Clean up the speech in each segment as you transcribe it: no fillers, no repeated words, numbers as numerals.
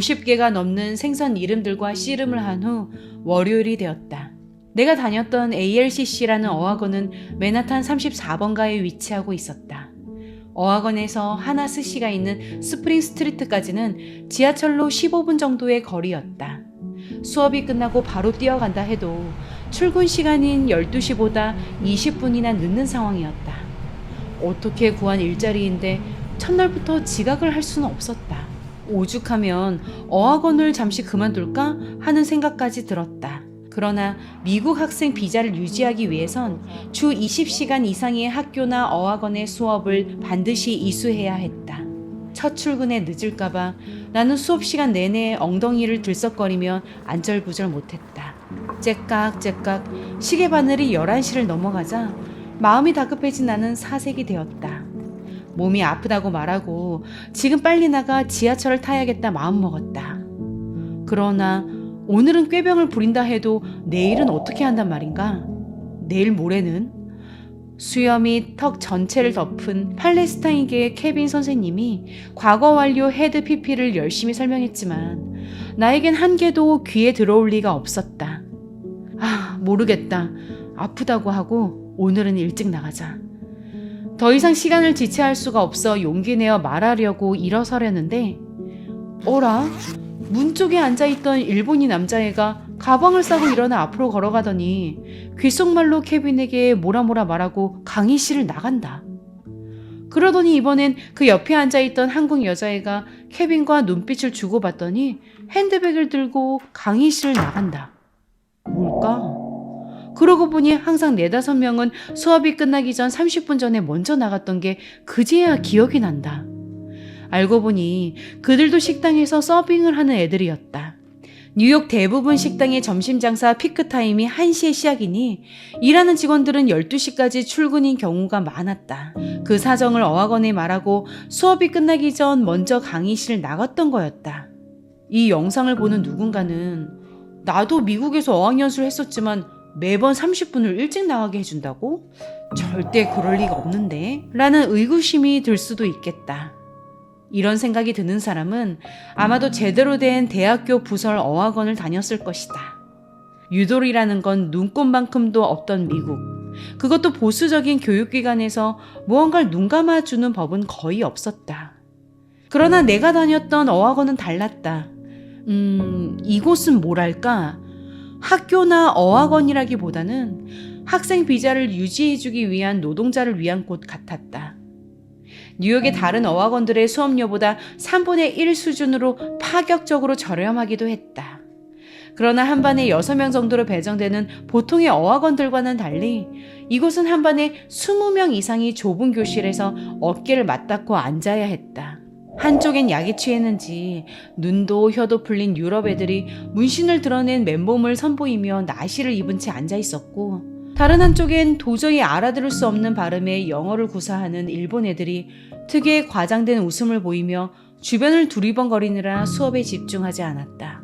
50개가 넘는 생선 이름들과 씨름을 한 후 월요일이 되었다. 내가 다녔던 ALCC라는 어학원은 맨하탄 34번가에 위치하고 있었다. 어학원에서 하나스시가 있는 스프링 스트리트까지는 지하철로 15분 정도의 거리였다. 수업이 끝나고 바로 뛰어간다 해도 출근 시간인 12시보다 20분이나 늦는 상황이었다. 어떻게 구한 일자리인데 첫날부터 지각을 할 수는 없었다. 오죽하면 어학원을 잠시 그만둘까 하는 생각까지 들었다. 그러나 미국 학생 비자를 유지하기 위해선 주 20시간 이상의 학교나 어학원의 수업을 반드시 이수해야 했다. 첫 출근에 늦을까봐 나는 수업 시간 내내 엉덩이를 들썩거리며 안절부절 못했다. 째깍째깍 시계 바늘이 11시를 넘어가자 마음이 다급해진 나는 사색이 되었다. 몸이 아프다고 말하고 지금 빨리 나가 지하철을 타야겠다 마음먹었다. 그러나 오늘은 꾀병을 부린다 해도 내일은 어떻게 한단 말인가? 내일 모레는? 수염이 턱 전체를 덮은 팔레스타인계의 케빈 선생님이 과거 완료 헤드 PP를 열심히 설명했지만 나에겐 한 개도 귀에 들어올 리가 없었다. 모르겠다. 아프다고 하고 오늘은 일찍 나가자. 더 이상 시간을 지체할 수가 없어 용기 내어 말하려고 일어서려는데 어라? 문 쪽에 앉아있던 일본인 남자애가 가방을 싸고 일어나 앞으로 걸어가더니 귓속말로 케빈에게 뭐라 말하고 강의실을 나간다. 그러더니 이번엔 그 옆에 앉아있던 한국 여자애가 케빈과 눈빛을 주고받더니 핸드백을 들고 강의실을 나간다. 뭘까? 그러고 보니 항상 4-5명은 수업이 끝나기 전 30분 전에 먼저 나갔던 게 그제야 기억이 난다. 알고 보니 그들도 식당에서 서빙을 하는 애들이었다. 뉴욕 대부분 식당의 점심 장사 피크타임이 1시에 시작이니 일하는 직원들은 12시까지 출근인 경우가 많았다. 그 사정을 어학원에 말하고 수업이 끝나기 전 먼저 강의실 나갔던 거였다. 이 영상을 보는 누군가는 나도 미국에서 어학연수를 했었지만 매번 30분을 일찍 나가게 해준다고? 절대 그럴 리가 없는데? 라는 의구심이 들 수도 있겠다. 이런 생각이 드는 사람은 아마도 제대로 된 대학교 부설 어학원을 다녔을 것이다. 유돌이라는 건 눈꽃만큼도 없던 미국. 그것도 보수적인 교육기관에서 무언가를 눈감아주는 법은 거의 없었다. 그러나 내가 다녔던 어학원은 달랐다. 이곳은 뭐랄까? 학교나 어학원이라기보다는 학생 비자를 유지해주기 위한 노동자를 위한 곳 같았다. 뉴욕의 다른 어학원들의 수업료보다 3분의 1 수준으로 파격적으로 저렴하기도 했다. 그러나 한 반에 6명 정도로 배정되는 보통의 어학원들과는 달리 이곳은 한 반에 20명 이상이 좁은 교실에서 어깨를 맞닿고 앉아야 했다. 한쪽엔 약이 취했는지 눈도 혀도 풀린 유럽 애들이 문신을 드러낸 맨몸을 선보이며 나시를 입은 채 앉아 있었고, 다른 한쪽엔 도저히 알아들을 수 없는 발음의 영어를 구사하는 일본 애들이 특유의 과장된 웃음을 보이며 주변을 두리번거리느라 수업에 집중하지 않았다.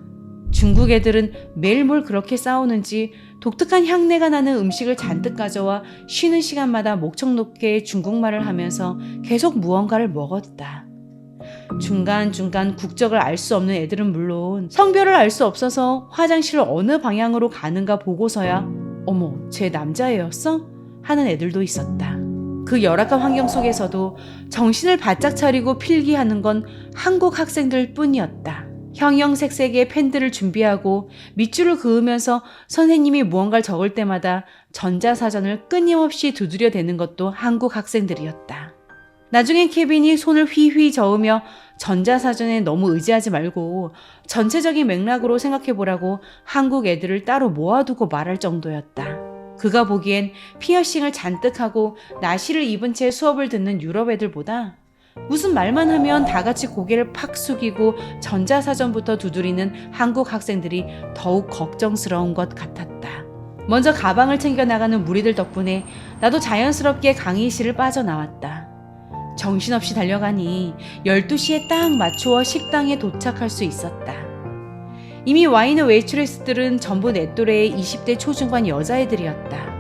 중국 애들은 매일 뭘 그렇게 싸우는지 독특한 향내가 나는 음식을 잔뜩 가져와 쉬는 시간마다 목청 높게 중국말을 하면서 계속 무언가를 먹었다. 중간중간 국적을 알 수 없는 애들은 물론 성별을 알 수 없어서 화장실을 어느 방향으로 가는가 보고서야 어머, 쟤 남자애였어? 하는 애들도 있었다. 그 열악한 환경 속에서도 정신을 바짝 차리고 필기하는 건 한국 학생들 뿐이었다. 형형색색의 펜들을 준비하고 밑줄을 그으면서 선생님이 무언가를 적을 때마다 전자사전을 끊임없이 두드려대는 것도 한국 학생들이었다. 나중에 케빈이 손을 휘휘 저으며 전자사전에 너무 의지하지 말고 전체적인 맥락으로 생각해보라고 한국 애들을 따로 모아두고 말할 정도였다. 그가 보기엔 피어싱을 잔뜩 하고 나시를 입은 채 수업을 듣는 유럽 애들보다 무슨 말만 하면 다 같이 고개를 팍 숙이고 전자사전부터 두드리는 한국 학생들이 더욱 걱정스러운 것 같았다. 먼저 가방을 챙겨나가는 무리들 덕분에 나도 자연스럽게 강의실을 빠져나왔다. 정신없이 달려가니 12시에 딱 맞추어 식당에 도착할 수 있었다. 이미 와 있는 웨이트레스들은 전부 내 또래의 20대 초중반 여자애들이었다.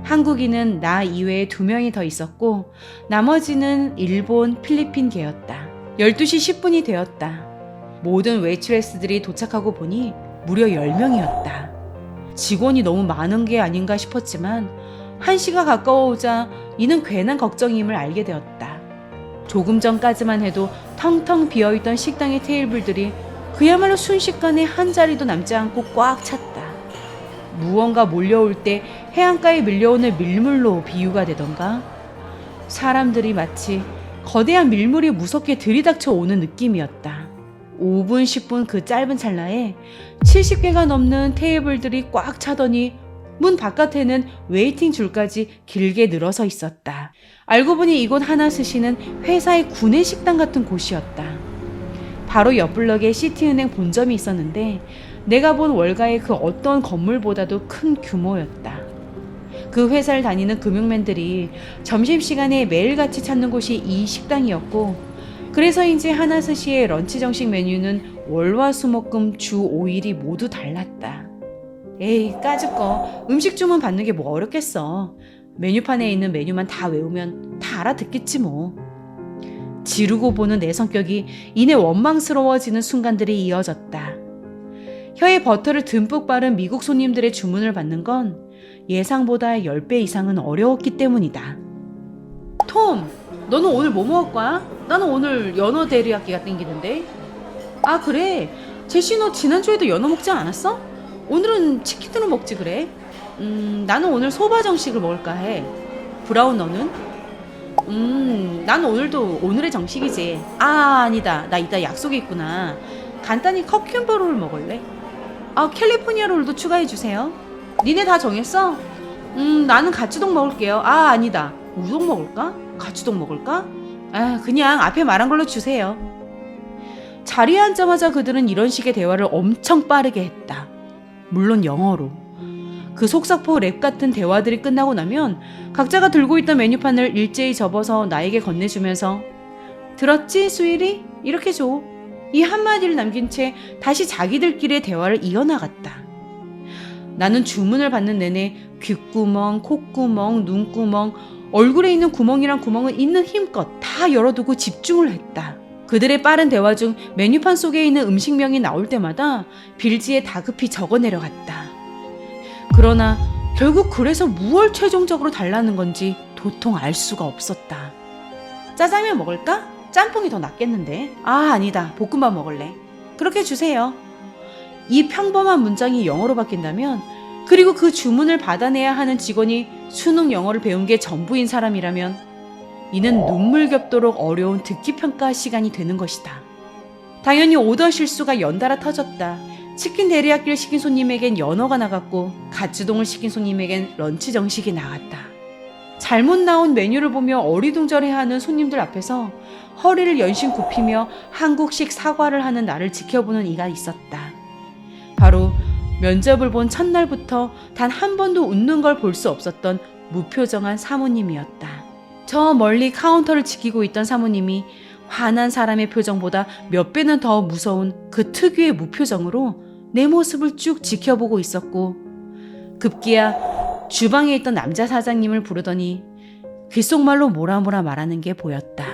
한국인은 나 이외에 2명이 더 있었고 나머지는 일본, 필리핀계였다. 12시 10분이 되었다. 모든 웨이트레스들이 도착하고 보니 무려 10명이었다. 직원이 너무 많은 게 아닌가 싶었지만 1시가 가까워오자 이는 괜한 걱정임을 알게 되었다. 조금 전까지만 해도 텅텅 비어있던 식당의 테이블들이 그야말로 순식간에 한 자리도 남지 않고 꽉 찼다. 무언가 몰려올 때 해안가에 밀려오는 밀물로 비유가 되던가 사람들이 마치 거대한 밀물이 무섭게 들이닥쳐 오는 느낌이었다. 5분, 10분 그 짧은 찰나에 70개가 넘는 테이블들이 꽉 차더니 문 바깥에는 웨이팅 줄까지 길게 늘어서 있었다. 알고 보니 이곳 하나스시는 회사의 구내식당 같은 곳이었다. 바로 옆 블럭에 시티은행 본점이 있었는데 내가 본 월가의 그 어떤 건물보다도 큰 규모였다. 그 회사를 다니는 금융맨들이 점심시간에 매일같이 찾는 곳이 이 식당이었고 그래서인지 하나스시의 런치 정식 메뉴는 월화수목금 주 5일이 모두 달랐다. 에이 까짓거 음식 주문 받는 게 뭐 어렵겠어. 메뉴판에 있는 메뉴만 다 외우면 다 알아듣겠지 뭐. 지르고 보는 내 성격이 이내 원망스러워지는 순간들이 이어졌다. 혀에 버터를 듬뿍 바른 미국 손님들의 주문을 받는 건 예상보다 10배 이상은 어려웠기 때문이다. 톰, 너는 오늘 뭐 먹을 거야? 나는 오늘 연어 데리야끼가 땡기는데. 아 그래? 제시 너 지난주에도 연어 먹지 않았어? 오늘은 치킨으로 먹지 그래? 나는 오늘 소바 정식을 먹을까 해. 브라운 너는? 나는 오늘도 오늘의 정식이지. 아 아니다, 나 이따 약속이 있구나. 간단히 컵큐버 롤 먹을래? 아 캘리포니아 롤도 추가해주세요. 니네 다 정했어? 나는 가츠동 먹을게요. 아 아니다, 우동 먹을까? 가츠동 먹을까? 아 그냥 앞에 말한 걸로 주세요. 자리에 앉자마자 그들은 이런 식의 대화를 엄청 빠르게 했다. 물론 영어로. 그 속사포 랩 같은 대화들이 끝나고 나면 각자가 들고 있던 메뉴판을 일제히 접어서 나에게 건네주면서 들었지 수일이? 이렇게 줘. 이 한마디를 남긴 채 다시 자기들끼리의 대화를 이어나갔다. 나는 주문을 받는 내내 귓구멍, 콧구멍, 눈구멍, 얼굴에 있는 구멍이란 구멍은 있는 힘껏 다 열어두고 집중을 했다. 그들의 빠른 대화 중 메뉴판 속에 있는 음식명이 나올 때마다 빌지에 다급히 적어 내려갔다. 그러나 결국 그래서 무얼 최종적으로 달라는 건지 도통 알 수가 없었다. 짜장면 먹을까? 짬뽕이 더 낫겠는데. 아 아니다, 볶음밥 먹을래. 그렇게 주세요. 이 평범한 문장이 영어로 바뀐다면, 그리고 그 주문을 받아내야 하는 직원이 수능 영어를 배운 게 전부인 사람이라면 이는 눈물겹도록 어려운 듣기평가 시간이 되는 것이다. 당연히 오더 실수가 연달아 터졌다. 치킨 데리야끼를 시킨 손님에겐 연어가 나갔고 가츠동을 시킨 손님에겐 런치 정식이 나갔다. 잘못 나온 메뉴를 보며 어리둥절해하는 손님들 앞에서 허리를 연신 굽히며 한국식 사과를 하는 나를 지켜보는 이가 있었다. 바로 면접을 본 첫날부터 단 한 번도 웃는 걸 볼 수 없었던 무표정한 사모님이었다. 저 멀리 카운터를 지키고 있던 사모님이 화난 사람의 표정보다 몇 배는 더 무서운 그 특유의 무표정으로 내 모습을 쭉 지켜보고 있었고, 급기야 주방에 있던 남자 사장님을 부르더니 귓속말로 뭐라 말하는 게 보였다.